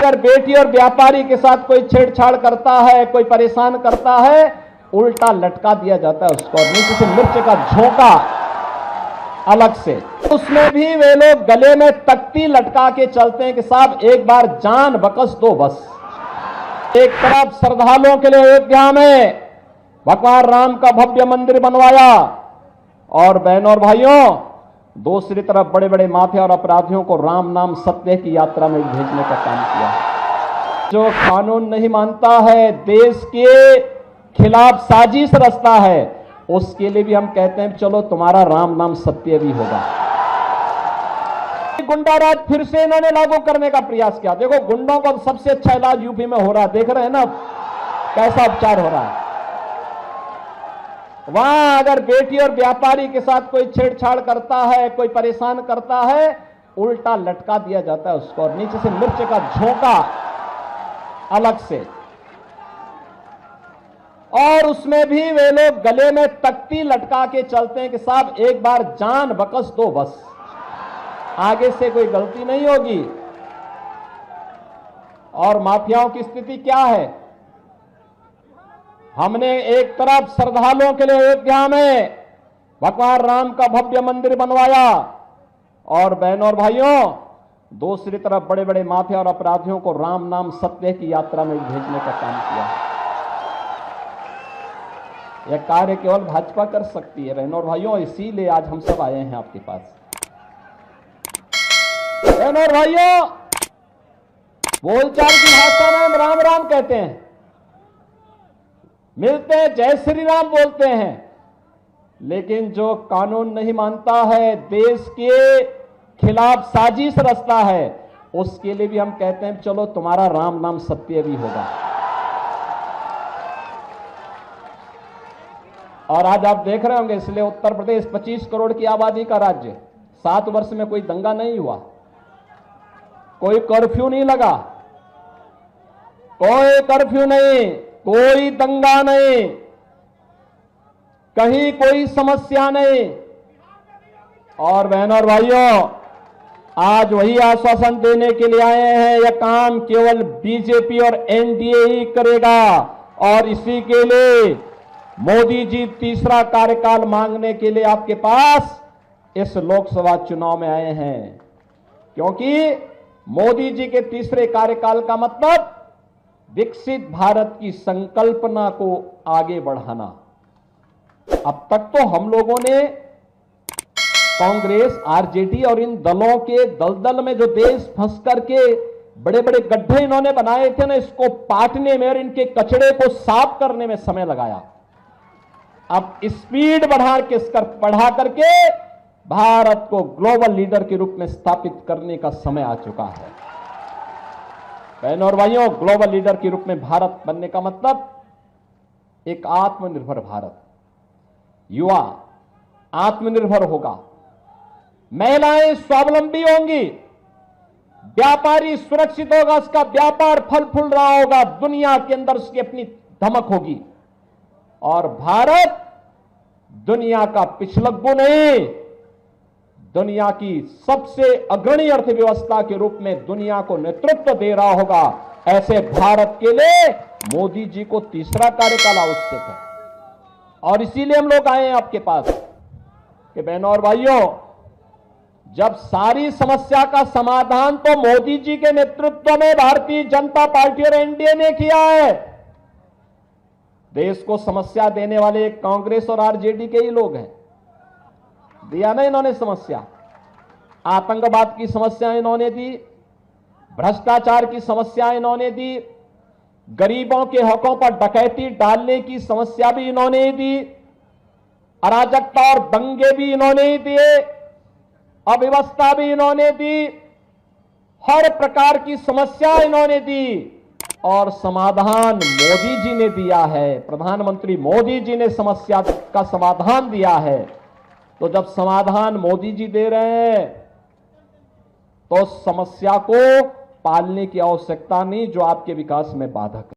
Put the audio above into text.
अगर बेटी और व्यापारी के साथ कोई छेड़छाड़ करता है, कोई परेशान करता है, उल्टा लटका दिया जाता है उसको, और नीचे से मिर्च का झोंका अलग से। उसमें भी वे लोग गले में तख्ती लटका के चलते हैं कि साहब एक बार जान बकस दो बस। एक तरफ श्रद्धालुओं के लिए अयोध्या में भगवान राम का भव्य मंदिर बनवाया, और बहनों और भाइयों दूसरी तरफ बड़े बड़े माफिया और अपराधियों को राम नाम सत्य की यात्रा में भेजने का काम किया। जो कानून नहीं मानता है, देश के खिलाफ साजिश रचता है, उसके लिए भी हम कहते हैं चलो तुम्हारा राम नाम सत्य भी होगा। गुंडाराज फिर से इन्होंने लागू करने का प्रयास किया। देखो गुंडों का सबसे अच्छा इलाज यूपी में हो रहा है, देख रहे हैं ना कैसा उपचार हो रहा है। वहां अगर बेटी और व्यापारी के साथ कोई छेड़छाड़ करता है, कोई परेशान करता है, उल्टा लटका दिया जाता है उसको, और नीचे से मिर्च का झोंका अलग से। और उसमें भी वे लोग गले में तख्ती लटका के चलते हैं कि साहब एक बार जान बकस दो बस, आगे से कोई गलती नहीं होगी। और माफियाओं की स्थिति क्या है? हमने एक तरफ श्रद्धालुओं के लिए अयोध्या में भगवान राम का भव्य मंदिर बनवाया, और बहनों और भाइयों दूसरी तरफ बड़े बड़े माफिया और अपराधियों को राम नाम सत्य की यात्रा में भेजने का काम किया। यह कार्य केवल भाजपा कर सकती है बहनों और भाइयों, इसीलिए आज हम सब आए हैं आपके पास। बहनों और भाइयों, बोलचाल की भाषा में हम राम राम कहते हैं, मिलते हैं जय श्री राम बोलते हैं, लेकिन जो कानून नहीं मानता है, देश के खिलाफ साजिश रचता है, उसके लिए भी हम कहते हैं चलो तुम्हारा राम नाम सत्य भी होगा। और आज आप देख रहे होंगे, इसलिए उत्तर प्रदेश 25 करोड़ की आबादी का राज्य, 7 वर्ष में कोई दंगा नहीं हुआ, कोई कर्फ्यू नहीं लगा, कोई कर्फ्यू नहीं, कोई दंगा नहीं, कहीं कोई समस्या नहीं। और बहनों और भाइयों, आज वही आश्वासन देने के लिए आए हैं, यह काम केवल बीजेपी और एनडीए ही करेगा, और इसी के लिए मोदी जी तीसरा कार्यकाल मांगने के लिए आपके पास इस लोकसभा चुनाव में आए हैं। क्योंकि मोदी जी के तीसरे कार्यकाल का मतलब विकसित भारत की संकल्पना को आगे बढ़ाना। अब तक तो हम लोगों ने कांग्रेस, आरजेडी और इन दलों के दलदल में जो देश फंस करके बड़े बड़े गड्ढे इन्होंने बनाए थे ना, इसको पाटने में और इनके कचड़े को साफ करने में समय लगाया। अब स्पीड बढ़ा करके भारत को ग्लोबल लीडर के रूप में स्थापित करने का समय आ चुका है। बहनों और भाइयों, ग्लोबल लीडर के रूप में भारत बनने का मतलब एक आत्मनिर्भर भारत। युवा आत्मनिर्भर होगा, महिलाएं स्वावलंबी होंगी, व्यापारी सुरक्षित होगा, उसका व्यापार फल फूल रहा होगा, दुनिया के अंदर उसकी अपनी धमक होगी, और भारत दुनिया का पिछलग्गू नहीं, दुनिया की सबसे अग्रणी अर्थव्यवस्था के रूप में दुनिया को नेतृत्व दे रहा होगा। ऐसे भारत के लिए मोदी जी को तीसरा कार्यकाल आवश्यक है, और इसीलिए हम लोग आए हैं आपके पास कि बहनों और भाइयों, जब सारी समस्या का समाधान तो मोदी जी के नेतृत्व में भारतीय जनता पार्टी और एनडीए ने किया है। देश को समस्या देने वाले कांग्रेस और आरजेडी के ही लोग हैं, दिया ना इन्होंने समस्या। आतंकवाद की समस्या इन्होंने दी, भ्रष्टाचार की समस्या इन्होंने दी, गरीबों के हकों पर डकैती डालने की समस्या भी इन्होंने दी, अराजकता और दंगे भी इन्होंने ही दिए, अव्यवस्था भी इन्होंने दी, हर प्रकार की समस्या इन्होंने दी, और समाधान मोदी जी ने दिया है। प्रधानमंत्री मोदी जी ने समस्या का समाधान दिया है। तो जब समाधान मोदी जी दे रहे हैं, तो समस्या को पालने की आवश्यकता नहीं जो आपके विकास में बाधक है।